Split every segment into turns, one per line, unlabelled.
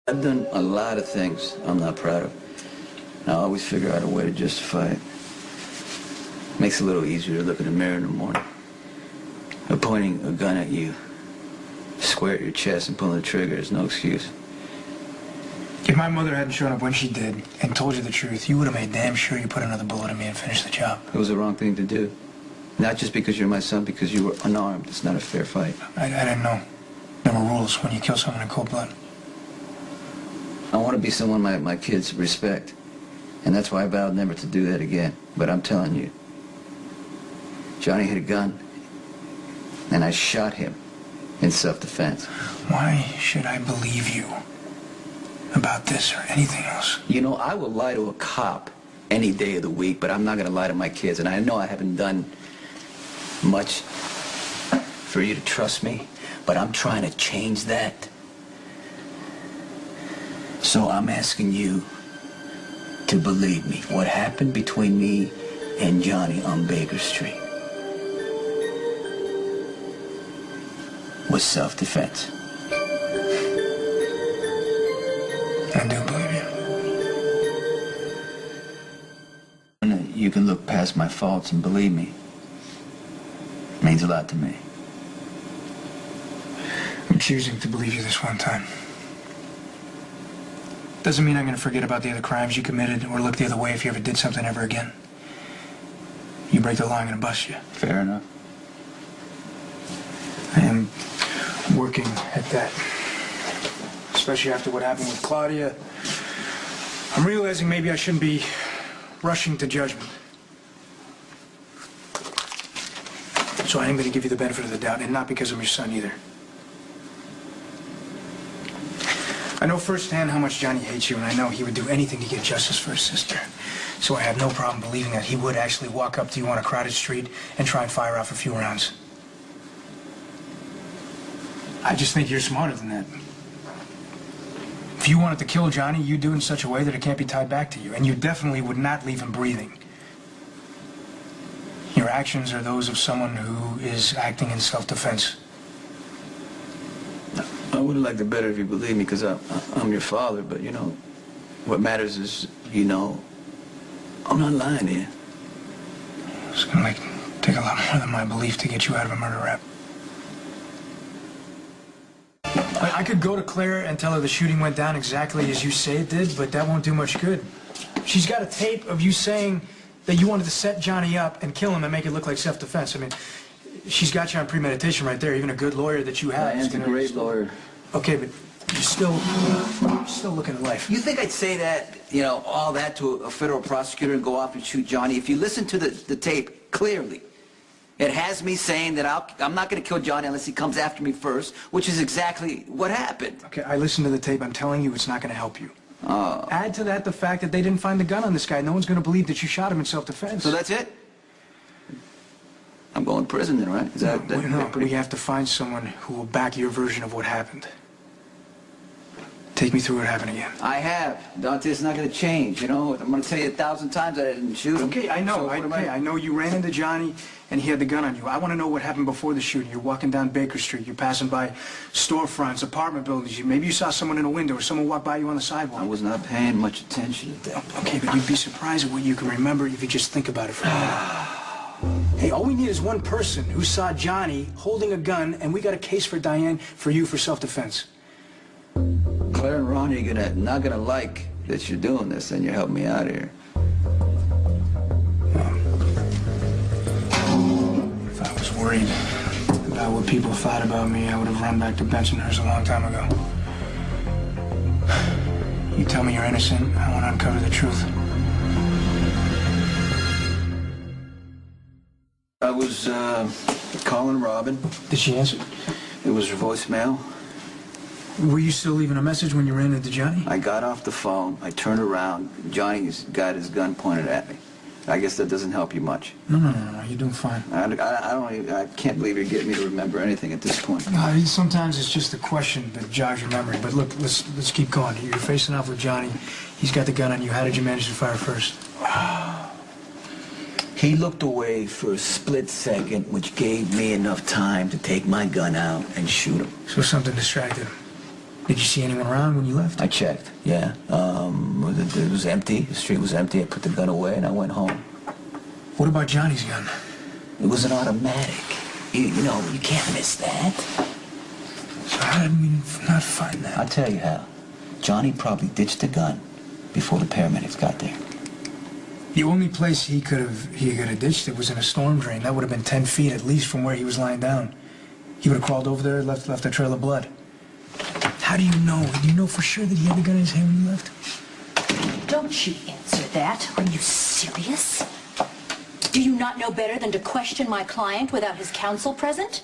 I've done a lot of things I'm not proud of. And I always figure out a way to justify it. Makes it a little easier to look in the mirror in the morning. But pointing a gun at you, square at your chest and pulling the trigger is no excuse.
If my mother hadn't shown up when she did and told you the truth, you would have made damn sure you put another bullet in me and finished the job.
It was the wrong thing to do. Not just because you're my son, because you were unarmed. It's not a fair fight.
I didn't know. There were rules when you kill someone in cold blood.
I want to be someone my kids respect. And that's why I vowed never to do that again. But I'm telling you, Johnny had a gun, and I shot him in self-defense.
Why should I believe you about this or anything else?
You know, I will lie to a cop any day of the week, but I'm not going to lie to my kids. And I know I haven't done much for you to trust me, but I'm trying to change that. So I'm asking you to believe me. What happened between me and Johnny on Baker Street was self-defense.
I do believe you.
You can look past my faults and believe me. It means a lot to me.
I'm choosing to believe you this one time. Doesn't mean I'm going to forget about the other crimes you committed or look the other way if you ever did something ever again. You break the law, I'm going to bust you.
Fair enough.
I am working at that. Especially after what happened with Claudia. I'm realizing maybe I shouldn't be rushing to judgment. So I am going to give you the benefit of the doubt, and not because I'm your son either. I know firsthand how much Johnny hates you, and I know he would do anything to get justice for his sister. So I have no problem believing that he would actually walk up to you on a crowded street and try and fire off a few rounds. I just think you're smarter than that. If you wanted to kill Johnny, you'd do it in such a way that it can't be tied back to you, and you definitely would not leave him breathing. Your actions are those of someone who is acting in self-defense.
I would have liked it better if you believed me, because I'm your father, but, you know, what matters is, you know, I'm not lying to you.
It's gonna take a lot more than my belief to get you out of a murder rap. I could go to Claire and tell her the shooting went down exactly as you say it did, but that won't do much good. She's got a tape of you saying that you wanted to set Johnny up and kill him and make it look like self-defense. I mean, she's got you on premeditation right there. Even a good lawyer that you have is
Diane's a great lawyer.
Okay, but you're still looking at life.
You think I'd say that, you know, all that to a federal prosecutor and go off and shoot Johnny? If you listen to the tape clearly, it has me saying that I'm not going to kill Johnny unless he comes after me first, which is exactly what happened.
Okay, I listened to the tape. I'm telling you it's not going to help you. Add to that the fact that they didn't find the gun on this guy. No one's going to believe that you shot him in self-defense.
So that's it? I'm going to prison then, right? Is that
No, we have to find someone who will back your version of what happened. Take me through what happened again.
I have. Dante, it's not going to change, you know? I'm going to tell you 1,000 times that I didn't shoot him.
Okay, I know.
So
I know you ran into Johnny and he had the gun on you. I want to know what happened before the shooting. You're walking down Baker Street. You're passing by storefronts, apartment buildings. Maybe you saw someone in a window or someone walked by you on the sidewalk.
I was not paying much attention to that.
Okay, but you'd be surprised at what you can remember if you just think about it for a minute. Hey, all we need is one person who saw Johnny holding a gun, and we got a case for Diane for you for self-defense.
Claire and Ron, you're not gonna like that you're doing this, and you're helping me out here.
If I was worried about what people thought about me, I would have run back to Bensonhurst a long time ago. You tell me you're innocent, I want to uncover the truth.
I was calling Robin.
Did she answer?
It was her voicemail.
Were you still leaving a message when you ran into Johnny?
I got off the phone. I turned around. Johnny's got his gun pointed at me. I guess that doesn't help you much.
No. You're doing fine.
I can't believe you're getting me to remember anything at this point.
Sometimes it's just a question that jogs your memory. But look, let's keep going. You're facing off with Johnny. He's got the gun on you. How did you manage to fire first?
He looked away for a split second, which gave me enough time to take my gun out and shoot him.
So something distracted him. Did you see anyone around when you left?
I checked, yeah. It was empty. The street was empty. I put the gun away and I went home.
What about Johnny's gun?
It was an automatic. You know, you can't miss that.
So how did we not find that?
I'll tell you how. Johnny probably ditched the gun before the paramedics got there.
The only place he could have ditched it was in a storm drain. That would have been 10 feet at least from where he was lying down. He would have crawled over there, left a trail of blood. How do you know? Do you know for sure that he had the gun in his hand when you left?
Don't you answer that. Are you serious? Do you not know better than to question my client without his counsel present?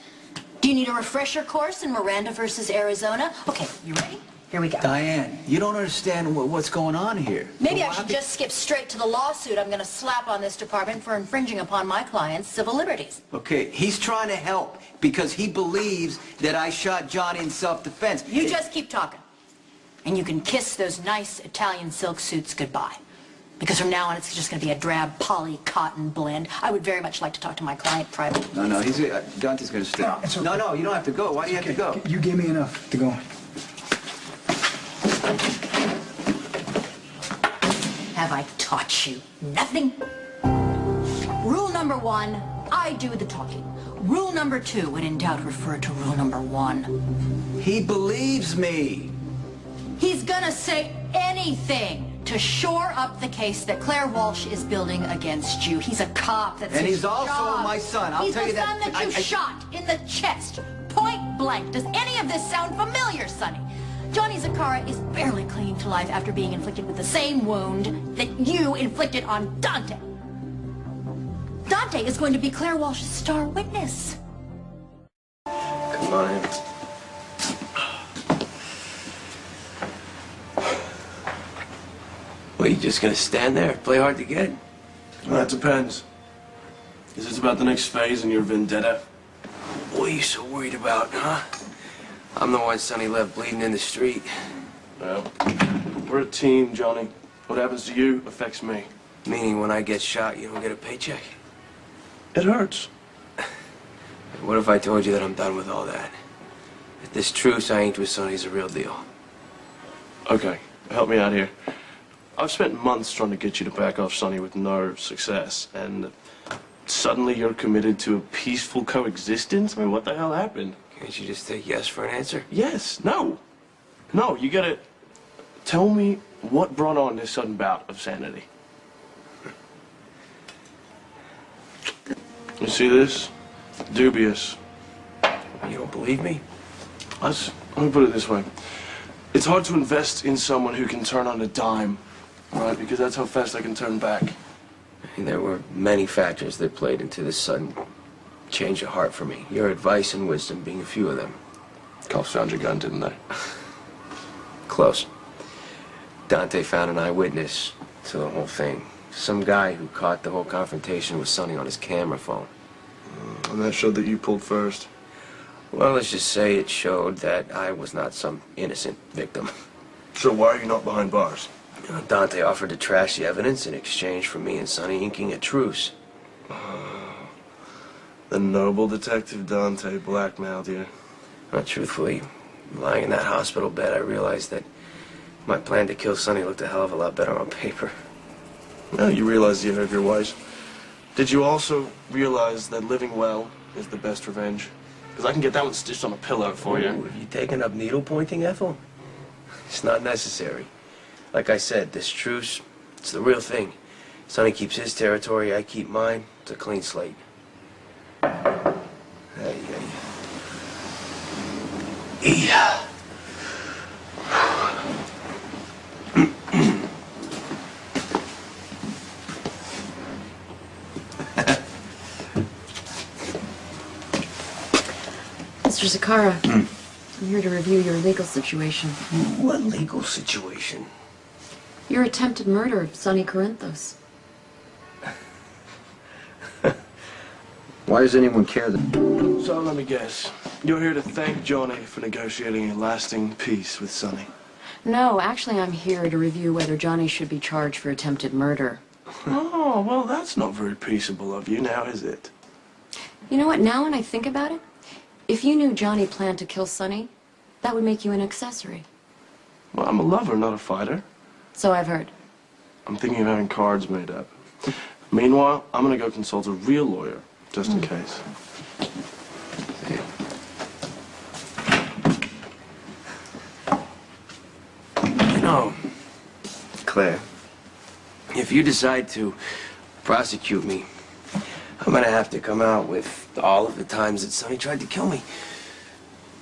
Do you need a refresher course in Miranda versus Arizona? Okay, you ready? Here we go.
Diane, you don't understand what's going on here.
Maybe I should just skip straight to the lawsuit I'm going to slap on this department for infringing upon my client's civil liberties.
Okay, he's trying to help because he believes that I shot Johnny in self-defense.
You just keep talking. And you can kiss those nice Italian silk suits goodbye. Because from now on, it's just going to be a drab poly-cotton blend. I would very much like to talk to my client privately.
No, Dante's going to stay.
No, it's okay.
No, you don't have to go. Why do you have to go?
You gave me enough to go.
Have I taught you nothing? Rule number 1, I do the talking. Rule number 2, when in doubt, refer to rule number 1.
He believes me.
He's gonna say anything to shore up the case that Claire Walsh is building against you. He's a cop. That's
And
his
he's also
job.
my son. I'll tell you that.
He's the son that you shot in the chest, point blank. Does any of this sound familiar, Sonny? Johnny Zacchara is barely clinging to life after being inflicted with the same wound that you inflicted on Dante. Dante is going to be Claire Walsh's star witness.
Come on in. Well, you just gonna stand there, play hard to get?
Well, that depends. Is this about the next phase in your vendetta?
What are you so worried about, huh? I'm the one Sonny left bleeding in the street.
Well, we're a team, Johnny. What happens to you affects me.
Meaning when I get shot, you don't get a paycheck?
It hurts.
What if I told you that I'm done with all that? That this truce I inked with Sonny's a real deal?
Okay, help me out here. I've spent months trying to get you to back off Sonny with no success, and suddenly you're committed to a peaceful coexistence? I mean, what the hell happened?
Can't you just take yes for an answer?
Yes, no. No, you gotta tell me what brought on this sudden bout of sanity. You see this? Dubious.
You don't believe me?
Let me put it this way. It's hard to invest in someone who can turn on a dime, right? Because that's how fast I can turn back.
And there were many factors that played into this sudden change of heart for me. Your advice and wisdom being a few of them.
Cops found your gun, didn't they?
Close. Dante found an eyewitness to the whole thing. Some guy who caught the whole confrontation with Sonny on his camera phone.
And that showed that you pulled first.
Well, let's just say it showed that I was not some innocent victim.
So why are you not behind bars?
Dante offered to trash the evidence in exchange for me and Sonny inking a truce.
The noble detective Dante blackmailed you.
But truthfully, lying in that hospital bed, I realized that my plan to kill Sonny looked a hell of a lot better on paper.
Well, you realized you have your ways. Did you also realize that living well is the best revenge? Because I can get that one stitched on a pillow for you.
Ooh, have you taken up needle pointing, Ethel? It's not necessary. Like I said, this truce, it's the real thing. Sonny keeps his territory, I keep mine. It's a clean slate. Yeah.
Mr. Zacchara, I'm here to review your legal situation.
What legal situation?
Your attempted murder of Sonny Corinthos.
Why does anyone care that...
So let me guess. You're here to thank Johnny for negotiating a lasting peace with Sonny.
No, actually I'm here to review whether Johnny should be charged for attempted murder.
Oh, well, that's not very peaceable of you now, is it?
You know what, now when I think about it, if you knew Johnny planned to kill Sonny, That would make you an accessory.
Well, I'm a lover, not a fighter.
So I've heard.
I'm thinking of having cards made up. Meanwhile, I'm gonna go consult a real lawyer, just in case.
You know, Claire, if you decide to prosecute me, I'm gonna have to come out with all of the times that Sonny tried to kill me.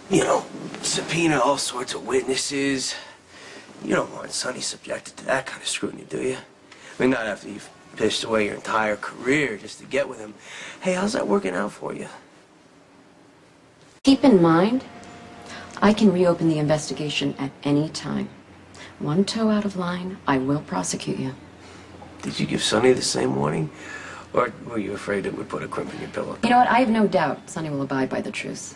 You know, subpoena all sorts of witnesses. You don't want Sonny subjected to that kind of scrutiny, do you? I mean, not after you've pissed away your entire career just to get with him. Hey, how's that working out for you?
Keep in mind, I can reopen the investigation at any time. One toe out of line, I will prosecute you.
Did you give Sonny the same warning? Or were you afraid it would put a crimp in your pillow?
You know what? I have no doubt Sonny will abide by the truce.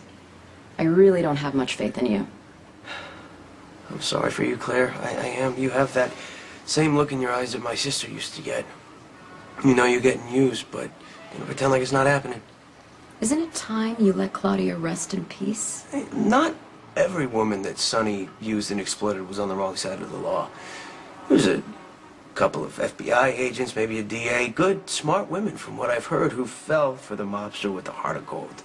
I really don't have much faith in you.
I'm sorry for you, Claire. I am. You have that same look in your eyes that my sister used to get. You know you're getting used, but pretend like it's not happening.
Isn't it time you let Claudia rest in peace?
Hey, not every woman that Sonny used and exploited was on the wrong side of the law. There's a couple of FBI agents, maybe a DA, good, smart women from what I've heard who fell for the mobster with a heart of gold.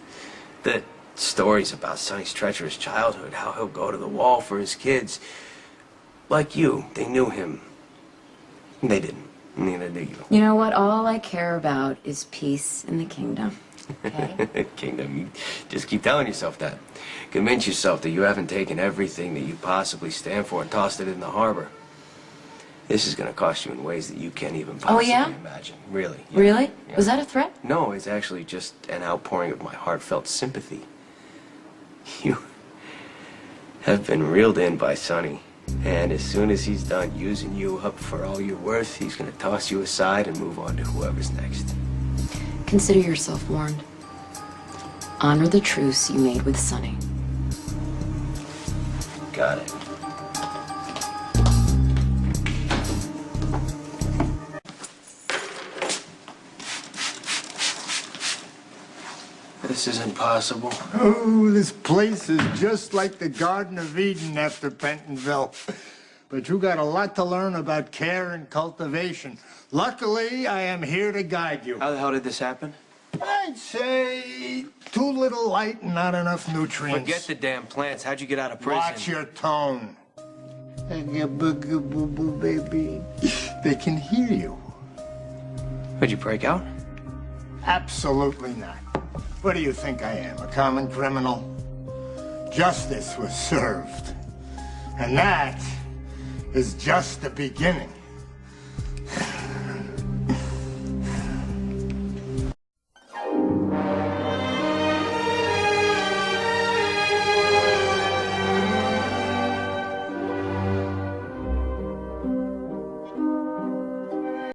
The stories about Sonny's treacherous childhood, how he'll go to the wall for his kids. Like you, they knew him. They didn't. Neither do you.
You know what? All I care about is peace in the kingdom. Okay?
Kingdom, you just keep telling yourself that. Convince yourself that you haven't taken everything that you possibly stand for and tossed it in the harbor. This is going to cost you in ways that you can't even possibly imagine. Really. Yeah.
Really?
Yeah.
Was that a threat?
No, it's actually just an outpouring of my heartfelt sympathy. You have been reeled in by Sonny. And as soon as he's done using you up for all you're worth, he's going to toss you aside and move on to whoever's next.
Consider yourself warned. Honor the truce you made with Sonny.
Got it. This isn't possible.
Oh, this place is just like the Garden of Eden after Pentonville. But you got a lot to learn about care and cultivation. Luckily, I am here to guide you.
How the hell did this happen?
I'd say too little light and not enough nutrients.
Forget the damn plants. How'd you get out of prison?
Watch your tone. Baby. They can hear you.
Did you break out?
Absolutely not. What do you think I am, a common criminal? Justice was served. And that is just the beginning.